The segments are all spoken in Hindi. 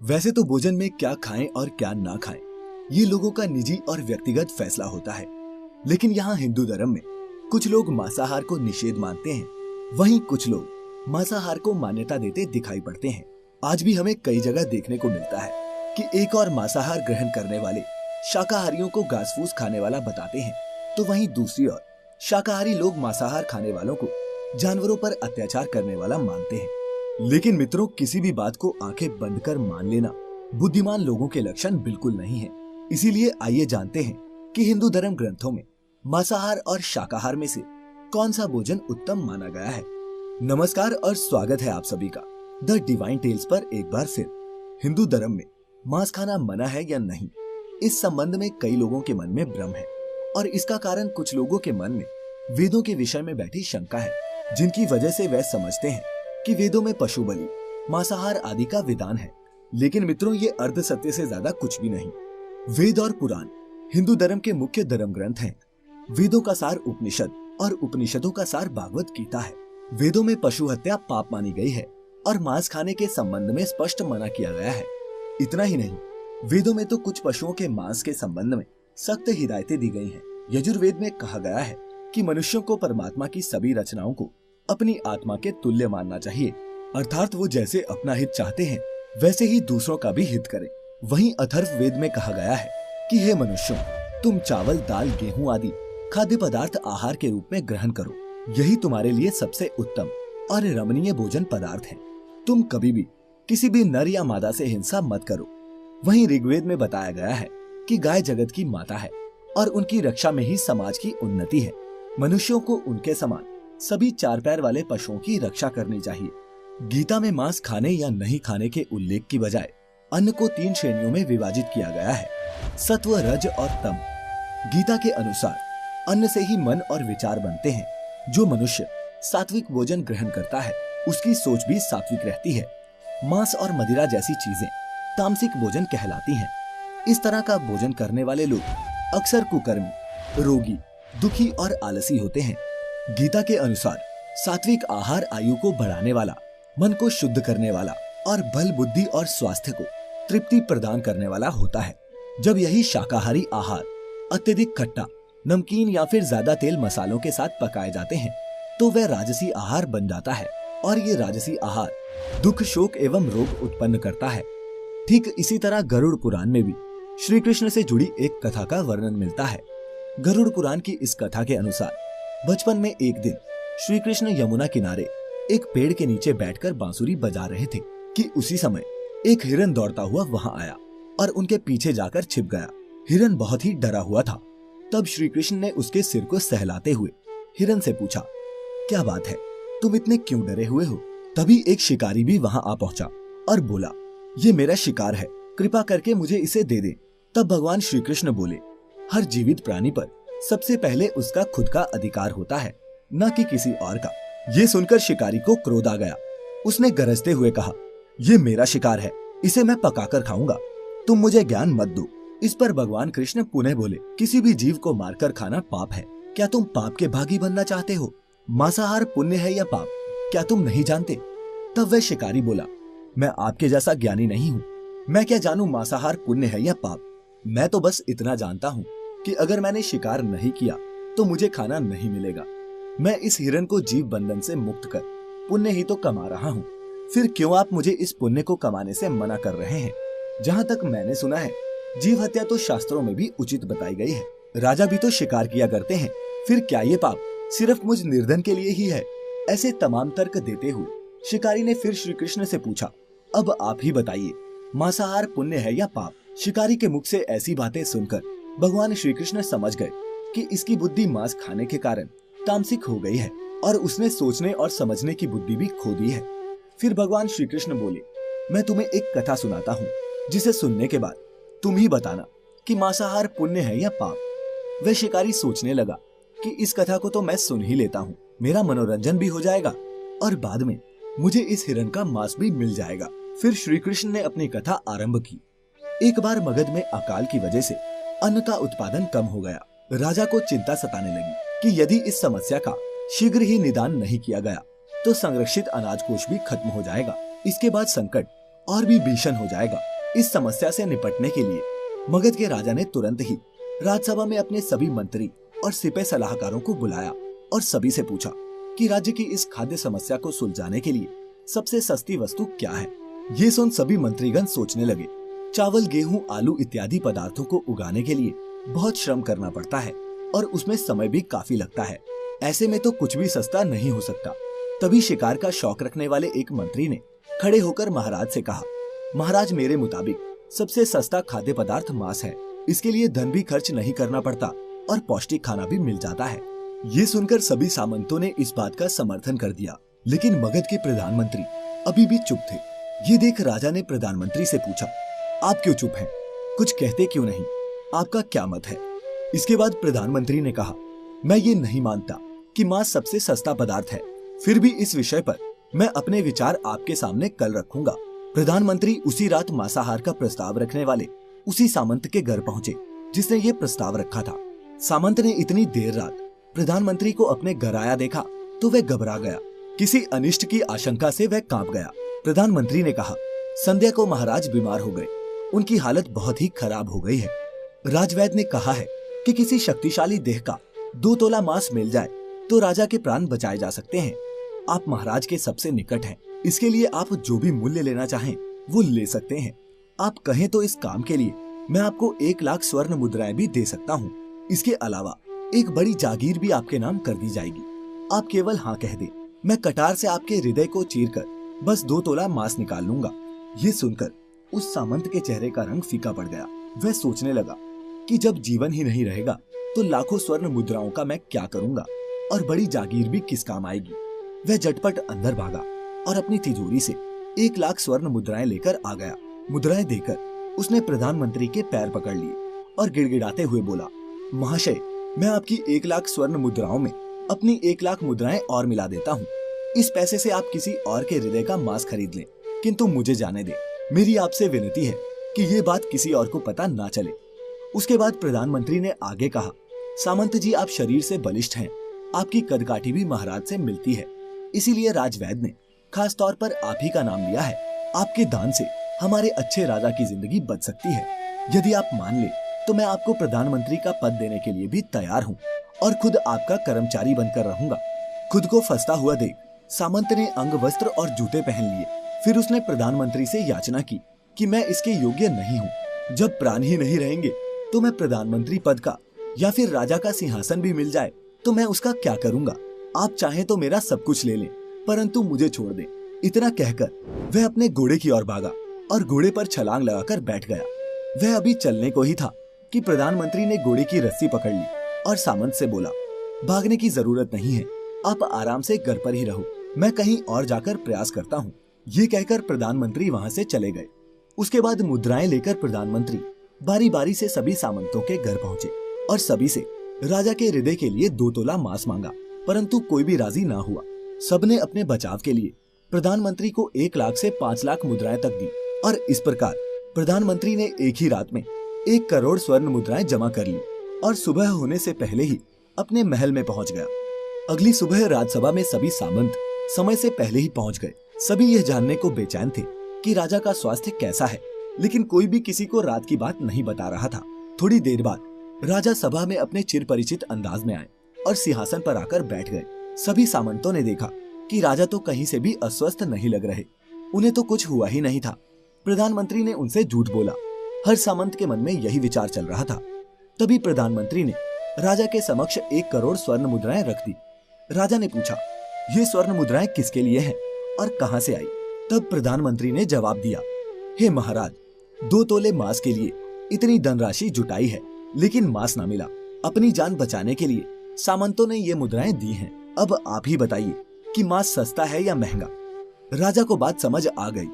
वैसे तो भोजन में क्या खाएं और क्या ना खाएं, ये लोगों का निजी और व्यक्तिगत फैसला होता है। लेकिन यहाँ हिंदू धर्म में कुछ लोग मांसाहार को निषेध मानते हैं, वहीं कुछ लोग मांसाहार को मान्यता देते दिखाई पड़ते हैं। आज भी हमें कई जगह देखने को मिलता है कि एक और मांसाहार ग्रहण करने वाले शाकाहारियों को घास फूस खाने वाला बताते हैं, तो वहीं दूसरी ओर शाकाहारी लोग मांसाहार खाने वालों को जानवरों पर अत्याचार करने वाला मानते हैं। लेकिन मित्रों, किसी भी बात को आंखें बंद कर मान लेना बुद्धिमान लोगों के लक्षण बिल्कुल नहीं है। इसीलिए आइए जानते हैं कि हिंदू धर्म ग्रंथों में मांसाहार और शाकाहार में से कौन सा भोजन उत्तम माना गया है। नमस्कार और स्वागत है आप सभी का द डिवाइन टेल्स पर एक बार फिर। हिंदू धर्म में मांस खाना मना है या नहीं, इस संबंध में कई लोगों के मन में भ्रम है और इसका कारण कुछ लोगों के मन में वेदों के विषय में बैठी शंका है, जिनकी वजह से वह समझते हैं कि वेदों में पशु बलि, मांसाहार आदि का विधान है। लेकिन मित्रों, ये अर्ध सत्य से ज्यादा कुछ भी नहीं। वेद और पुराण हिंदू धर्म के मुख्य धर्म ग्रंथ हैं। वेदों का सार उपनिषद और उपनिषदों का सार भागवत गीता है। वेदों में पशु हत्या पाप मानी गई है और मांस खाने के संबंध में स्पष्ट मना किया गया है। इतना ही नहीं, वेदों में तो कुछ पशुओं के मांस के संबंध में सख्त हिदायतें दी गई हैं। यजुर्वेद में कहा गया है कि मनुष्यों को परमात्मा की सभी रचनाओं को अपनी आत्मा के तुल्य मानना चाहिए, अर्थात वो जैसे अपना हित चाहते हैं वैसे ही दूसरों का भी हित करें। वहीं अथर्व वेद में कहा गया है कि हे मनुष्यों, तुम चावल, दाल, गेहूं आदि खाद्य पदार्थ आहार के रूप में ग्रहण करो, यही तुम्हारे लिए सबसे उत्तम और रमणीय भोजन पदार्थ है। तुम कभी भी किसी भी नर या मादा से हिंसा मत करो। वहीं ऋग्वेद में बताया गया है कि गाय जगत की माता है और उनकी रक्षा में ही समाज की उन्नति है। मनुष्यों को उनके समान सभी चार पैर वाले पशुओं की रक्षा करनी चाहिए। गीता में मांस खाने या नहीं खाने के उल्लेख की बजाय अन्न को 3 श्रेणियों में विभाजित किया गया है, सत्व, रज और तम। गीता के अनुसार अन्न से ही मन और विचार बनते हैं। जो मनुष्य सात्विक भोजन ग्रहण करता है उसकी सोच भी सात्विक रहती है। मांस और मदिरा जैसी चीजें तामसिक भोजन कहलाती हैं। इस तरह का भोजन करने वाले लोग अक्सर कुकर्मी, रोगी, दुखी और आलसी होते हैं। गीता के अनुसार सात्विक आहार आयु को बढ़ाने वाला, मन को शुद्ध करने वाला और बल, बुद्धि और स्वास्थ्य को तृप्ति प्रदान करने वाला होता है। जब यही शाकाहारी आहार अत्यधिक खट्टा, नमकीन या फिर ज्यादा तेल मसालों के साथ पकाए जाते हैं तो वह राजसी आहार बन जाता है और ये राजसी आहार दुख, शोक एवं रोग उत्पन्न करता है। ठीक इसी तरह गरुड़ पुराण में भी श्री कृष्ण से जुड़ी एक कथा का वर्णन मिलता है। गरुड़ पुराण की इस कथा के अनुसार बचपन में एक दिन श्री कृष्ण यमुना किनारे एक पेड़ के नीचे बैठकर बांसुरी बजा रहे थे कि उसी समय एक हिरन दौड़ता हुआ वहां आया और उनके पीछे जाकर छिप गया। हिरन बहुत ही डरा हुआ था। तब श्री कृष्ण ने उसके सिर को सहलाते हुए हिरन से पूछा, क्या बात है, तुम इतने क्यों डरे हुए हो? तभी एक शिकारी भी वहां आ पहुंचा और बोला, ये मेरा शिकार है, कृपा करके मुझे इसे दे दे। तब भगवान श्री कृष्ण बोले, हर जीवित प्राणी पर सबसे पहले उसका खुद का अधिकार होता है, न कि किसी और का। ये सुनकर शिकारी को क्रोध आ गया। उसने गरजते हुए कहा, ये मेरा शिकार है, इसे मैं पकाकर खाऊंगा, तुम मुझे ज्ञान मत दो। इस पर भगवान कृष्ण पुनः बोले, किसी भी जीव को मारकर खाना पाप है। क्या तुम पाप के भागी बनना चाहते हो? मांसाहार पुण्य है या पाप, क्या तुम नहीं जानते? तब वह शिकारी बोला, मैं आपके जैसा ज्ञानी नहीं हूँ, मैं क्या जानूं मांसाहार पुण्य है या पाप। मैं तो बस इतना जानता हूँ कि अगर मैंने शिकार नहीं किया तो मुझे खाना नहीं मिलेगा। मैं इस हिरन को जीव बंधन से मुक्त कर पुण्य ही तो कमा रहा हूँ, फिर क्यों आप मुझे इस पुण्य को कमाने से मना कर रहे हैं? जहाँ तक मैंने सुना है, जीव हत्या तो शास्त्रों में भी उचित बताई गई है। राजा भी तो शिकार किया करते हैं, फिर क्या ये पाप सिर्फ मुझ निर्धन के लिए ही है? ऐसे तमाम तर्क देते हुए शिकारी ने फिर श्री कृष्ण से पूछा, अब आप ही बताइए, मांसाहार पुण्य है या पाप? शिकारी के मुख से ऐसी बातें सुनकर भगवान श्री कृष्ण समझ गए कि इसकी बुद्धि मांस खाने के कारण तामसिक हो गई है और उसने सोचने और समझने की बुद्धि भी खो दी है। फिर भगवान श्री कृष्ण बोले, मैं तुम्हें एक कथा सुनाता हूँ, जिसे सुनने के बाद तुम ही बताना कि मांसाहार पुण्य है या पाप। वह शिकारी सोचने लगा कि इस कथा को तो मैं सुन ही लेता हूँ, मेरा मनोरंजन भी हो जाएगा और बाद में मुझे इस हिरन का मांस भी मिल जाएगा। फिर श्री कृष्ण ने अपनी कथा आरंभ की। एक बार मगध में अकाल की वजह से अन्न का उत्पादन कम हो गया। राजा को चिंता सताने लगी कि यदि इस समस्या का शीघ्र ही निदान नहीं किया गया तो संरक्षित अनाज कोष भी खत्म हो जाएगा। इसके बाद संकट और भी भीषण हो जाएगा। इस समस्या से निपटने के लिए मगध के राजा ने तुरंत ही राज्यसभा में अपने सभी मंत्री और सिपह सलाहकारों को बुलाया और सभी से पूछा कि राज्य की इस खाद्य समस्या को सुलझाने के लिए सबसे सस्ती वस्तु क्या है। ये सुन सभी मंत्रीगण सोचने लगे। चावल, गेहूं, आलू इत्यादि पदार्थों को उगाने के लिए बहुत श्रम करना पड़ता है और उसमें समय भी काफी लगता है। ऐसे में तो कुछ भी सस्ता नहीं हो सकता। तभी शिकार का शौक रखने वाले एक मंत्री ने खड़े होकर महाराज से कहा, महाराज, मेरे मुताबिक सबसे सस्ता खाद्य पदार्थ मांस है। इसके लिए धन भी खर्च नहीं करना पड़ता और पौष्टिक खाना भी मिल जाता है। ये सुनकर सभी सामंतों ने इस बात का समर्थन कर दिया, लेकिन मगध के प्रधानमंत्री अभी भी चुप थे। ये देख राजा ने प्रधानमंत्री से पूछा, आप क्यों चुप हैं? कुछ कहते क्यों नहीं? आपका क्या मत है? इसके बाद प्रधानमंत्री ने कहा, मैं ये नहीं मानता कि मांस सबसे सस्ता पदार्थ है। फिर भी इस विषय पर मैं अपने विचार आपके सामने कल रखूंगा। प्रधानमंत्री उसी रात मांसाहार का प्रस्ताव रखने वाले उसी सामंत के घर पहुंचे जिसने ये प्रस्ताव रखा था। सामंत ने इतनी देर रात प्रधानमंत्री को अपने घर आया देखा तो वह घबरा गया। किसी अनिष्ट की आशंका से वह कांप गया। प्रधानमंत्री ने कहा, संध्या को महाराज बीमार हो गए, उनकी हालत बहुत ही खराब हो गई है। राजवैद्य ने कहा है कि किसी शक्तिशाली देह का 2 तोला मांस मिल जाए तो राजा के प्राण बचाए जा सकते हैं। आप महाराज के सबसे निकट हैं, इसके लिए आप जो भी मूल्य लेना चाहें वो ले सकते हैं। आप कहें तो इस काम के लिए मैं आपको 1 लाख स्वर्ण मुद्राएं भी दे सकता हूँ। इसके अलावा एक बड़ी जागीर भी आपके नाम कर दी जाएगी। आप केवल हाँ कह दे, मैं कटार से आपके हृदय को चीरकर बस 2 तोला मांस निकाल लूंगा। ये सुनकर उस सामंत के चेहरे का रंग फीका पड़ गया। वह सोचने लगा कि जब जीवन ही नहीं रहेगा तो लाखों स्वर्ण मुद्राओं का मैं क्या करूंगा और बड़ी जागीर भी किस काम आएगी। वह झटपट अंदर भागा और अपनी तिजोरी से 1 लाख स्वर्ण मुद्राएं लेकर आ गया। मुद्राएं देकर उसने प्रधानमंत्री के पैर पकड़ लिए और गिड़गिड़ाते हुए बोला, महाशय, मैं आपकी 1 लाख स्वर्ण मुद्राओं में अपनी 1 लाख मुद्राएं और मिला देता हूँ। इस पैसे से आप किसी और के हृदय का मांस खरीद लें, किंतु मुझे जाने दे। मेरी आपसे विनती है कि ये बात किसी और को पता ना चले। उसके बाद प्रधानमंत्री ने आगे कहा, सामंत जी, आप शरीर से बलिष्ठ हैं, आपकी कदकाठी भी महाराज से मिलती है, इसीलिए राजवैद्य ने खास तौर पर आप ही का नाम लिया है। आपके दान से हमारे अच्छे राजा की जिंदगी बच सकती है। यदि आप मान ले तो मैं आपको प्रधानमंत्री का पद देने के लिए भी तैयार हूँ और खुद आपका कर्मचारी बनकर रहूंगा। खुद को फंसता हुआ देख सामंत ने अंग वस्त्र और जूते पहन लिए। फिर उसने प्रधानमंत्री से याचना की कि मैं इसके योग्य नहीं हूँ। जब प्राण ही नहीं रहेंगे तो मैं प्रधानमंत्री पद का या फिर राजा का सिंहासन भी मिल जाए तो मैं उसका क्या करूंगा। आप चाहें तो मेरा सब कुछ ले लें, परंतु मुझे छोड़ दें। इतना कहकर वह अपने घोड़े की ओर भागा और घोड़े पर छलांग लगाकर बैठ गया। वह अभी चलने को ही था कि प्रधानमंत्री ने घोड़े की रस्सी पकड़ ली और सामंत से बोला, भागने की जरूरत नहीं है, आप आराम से घर पर ही रहो, मैं कहीं और जाकर प्रयास करता हूँ। ये कहकर प्रधानमंत्री वहाँ से चले गए। उसके बाद मुद्राएं लेकर प्रधानमंत्री बारी बारी से सभी सामंतों के घर पहुँचे और सभी से राजा के हृदय के लिए 2 तोला मांस मांगा, परंतु कोई भी राजी ना हुआ। सबने अपने बचाव के लिए प्रधानमंत्री को 1 लाख से 5 लाख मुद्राएं तक दी और इस प्रकार प्रधानमंत्री ने एक ही रात में 1 करोड़ स्वर्ण मुद्राएं जमा कर ली और सुबह होने से पहले ही अपने महल में पहुंच गया। अगली सुबह राज्यसभा में सभी सामंत समय से पहले ही पहुंच गए। सभी यह जानने को बेचैन थे कि राजा का स्वास्थ्य कैसा है, लेकिन कोई भी किसी को रात की बात नहीं बता रहा था। थोड़ी देर बाद राजा सभा में अपने चिर परिचित अंदाज में आए और सिंहासन पर आकर बैठ गए। सभी सामंतों ने देखा कि राजा तो कहीं से भी अस्वस्थ नहीं लग रहे, उन्हें तो कुछ हुआ ही नहीं था। प्रधानमंत्री ने उनसे झूठ बोला। हर सामंत के मन में यही विचार चल रहा था। तभी प्रधानमंत्री ने राजा के समक्ष 1 करोड़ स्वर्ण मुद्राएं रख दी। राजा ने पूछा, ये स्वर्ण मुद्राएं किसके लिए हैं और कहां से आई? तब प्रधानमंत्री ने जवाब दिया, हे महाराज, 2 तोले मांस के लिए इतनी धनराशि जुटाई है, लेकिन मांस न मिला। अपनी जान बचाने के लिए सामंतों ने ये मुद्राएं दी हैं। अब आप ही बताइए कि मांस सस्ता है या महंगा? राजा को बात समझ आ गई।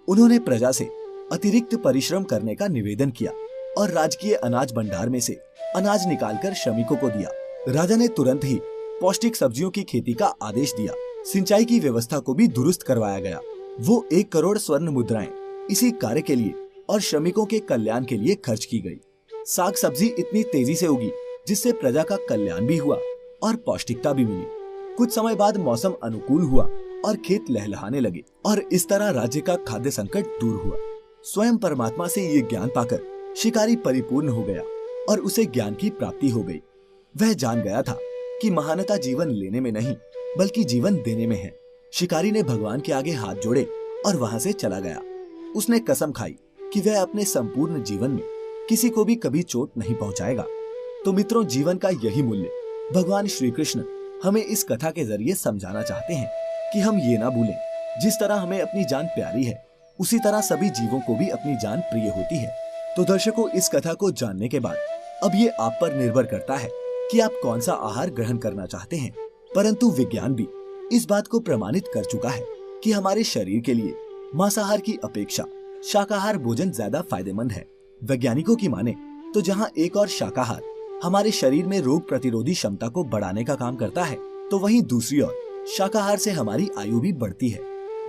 उन्होंने प्रजा से अतिरिक्त परिश्रम करने का निवेदन किया और राजकीय अनाज भंडार में से अनाज निकालकर श्रमिकों को दिया। राजा ने तुरंत ही पौष्टिक सब्जियों की खेती का आदेश दिया। सिंचाई की व्यवस्था को भी दुरुस्त करवाया गया। वो 1 करोड़ स्वर्ण मुद्राएं इसी कार्य के लिए और श्रमिकों के कल्याण के लिए खर्च की गई। साग सब्जी इतनी तेजी से उगी जिससे प्रजा का कल्याण भी हुआ और पौष्टिकता भी मिली। कुछ समय बाद मौसम अनुकूल हुआ और खेत लहलहाने लगे और इस तरह राज्य का खाद्य संकट दूर हुआ। स्वयं परमात्मा से ये ज्ञान पाकर शिकारी परिपूर्ण हो गया और उसे ज्ञान की प्राप्ति हो गई। वह जान गया था कि महानता जीवन लेने में नहीं बल्कि जीवन देने में है। शिकारी ने भगवान के आगे हाथ जोड़े और वहां से चला गया। उसने कसम खाई कि वह अपने संपूर्ण जीवन में किसी को भी कभी चोट नहीं पहुंचाएगा। तो मित्रों, जीवन का यही मूल्य भगवान श्री कृष्ण हमें इस कथा के जरिए समझाना चाहते हैं कि हम ये ना भूलें, जिस तरह हमें अपनी जान प्यारी है उसी तरह सभी जीवों को भी अपनी जान प्रिय होती है। तो दर्शकों, इस कथा को जानने के बाद अब ये आप पर निर्भर करता है कि आप कौन सा आहार ग्रहण करना चाहते हैं। परंतु विज्ञान भी इस बात को प्रमाणित कर चुका है कि हमारे शरीर के लिए मांसाहार की अपेक्षा शाकाहार भोजन ज्यादा फायदेमंद है। वैज्ञानिकों की माने तो जहां एक और शाकाहार हमारे शरीर में रोग प्रतिरोधी क्षमता को बढ़ाने का काम करता है, तो वहीं दूसरी ओर शाकाहार से हमारी आयु भी बढ़ती है।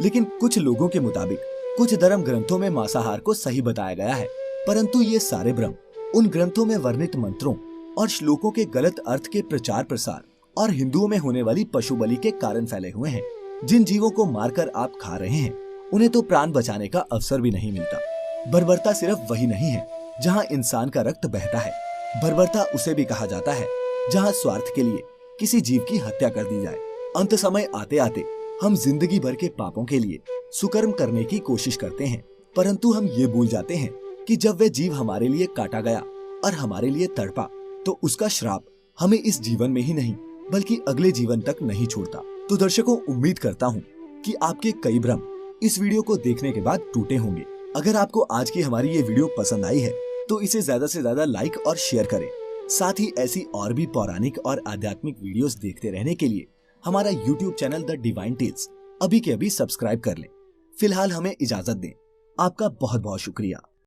लेकिन कुछ लोगों के मुताबिक कुछ धर्म ग्रंथों में मांसाहार को सही बताया गया है, परंतु ये सारे भ्रम उन ग्रंथों में वर्णित मंत्रों और श्लोकों के गलत अर्थ के प्रचार प्रसार और हिंदुओं में होने वाली पशु बलि के कारण फैले हुए हैं। जिन जीवों को मारकर आप खा रहे हैं उन्हें तो प्राण बचाने का अवसर भी नहीं मिलता। बर्बरता सिर्फ वही नहीं है जहाँ इंसान का रक्त बहता है, बर्बरता उसे भी कहा जाता है जहाँ स्वार्थ के लिए किसी जीव की हत्या कर दी जाए। अंत समय आते आते हम जिंदगी भर के पापों के लिए सुकर्म करने की कोशिश करते हैं, परंतु हम ये भूल जाते हैं कि जब वह जीव हमारे लिए काटा गया और हमारे लिए तड़पा, तो उसका श्राप हमें इस जीवन में ही नहीं बल्कि अगले जीवन तक नहीं छोड़ता। तो दर्शकों, उम्मीद करता हूँ कि आपके कई भ्रम इस वीडियो को देखने के बाद टूटे होंगे। अगर आपको आज की हमारी ये वीडियो पसंद आई है तो इसे ज्यादा से ज्यादा लाइक और शेयर करें। साथ ही ऐसी और भी पौराणिक और आध्यात्मिक वीडियोस देखते रहने के लिए हमारा YouTube channel the divine tales अभी के अभी सब्सक्राइब कर लें। फिलहाल हमें इजाजत दें। आपका बहुत बहुत शुक्रिया।